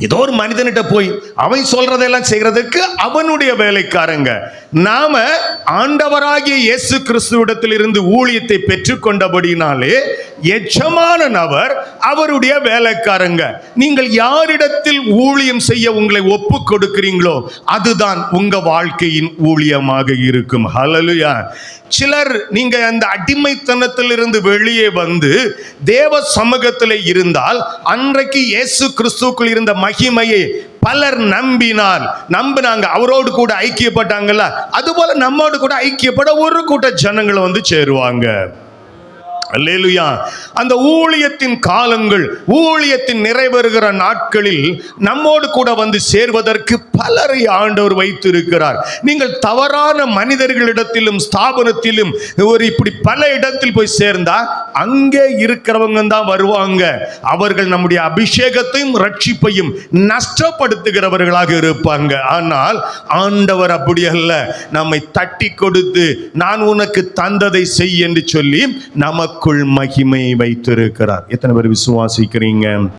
ஏதோ ஒரு மனிதனிட்ட போய் அவன் சொல்றதெல்லாம் செய்யறதுக்கு அவனுடைய வேலைக்காரங்க. நாம ஆண்டவராகிய இயேசு கிறிஸ்துவிடத்தில் இருந்து ஊழியத்தை பெற்றுக்கொண்டபடினாலே எஜமானன் அவருடைய வேலைக்காரங்க. நீங்கள் யாரிடத்தில் ஊழியம் செய்ய உங்களை ஒப்பு கொடுக்கிறீங்களோ அதுதான் உங்க வாழ்க்கையின் ஊழியமாக இருக்கும். ஹல்லேலூயா. சிலர் நீங்க அந்த அடிமைத்தனத்திலிருந்து வெளியே வந்து தேவ சமூகத்தில் இருந்தால் அன்றைக்கு இயேசு கிறிஸ்துக்குள் இருந்த மகிமையை பலர் நம்பினாங்க, அவரோடு கூட ஐக்கியப்பட்டாங்கல்ல, அதுபோல நம்மோடு கூட ஐக்கியப்பட ஒரு கூட்ட ஜனங்களை வந்து சேருவாங்க. அல்லேலூயா. அந்த ஊழியத்தின் காலங்கள், ஊழியத்தின் நிறைவேறுகிற நாட்களில் நம்மோடு கூட வந்து சேர்வதற்கு பலரை ஆண்டவர் வைத்திருக்கிறார். நீங்கள் தவறான மனிதர்களிடத்திலும் ஸ்தாபனத்திலும் இப்படி பல இடத்தில் போய் சேர்ந்தா அங்கே இருக்கிறவங்க தான் வருவாங்க. அவர்கள் நம்முடைய அபிஷேகத்தையும் ரட்சிப்பையும் நஷ்டப்படுத்துகிறவர்களாக இருப்பாங்க. ஆனால் ஆண்டவர் அப்படி அல்ல. நம்மை தட்டி கொடுத்து நான் உனக்கு தந்ததை செய் என்று சொல்லி நமக்குள் மகிமையை வைத்திருக்கிறார். எத்தனை பேர் விசுவாசிக்கிறீங்க?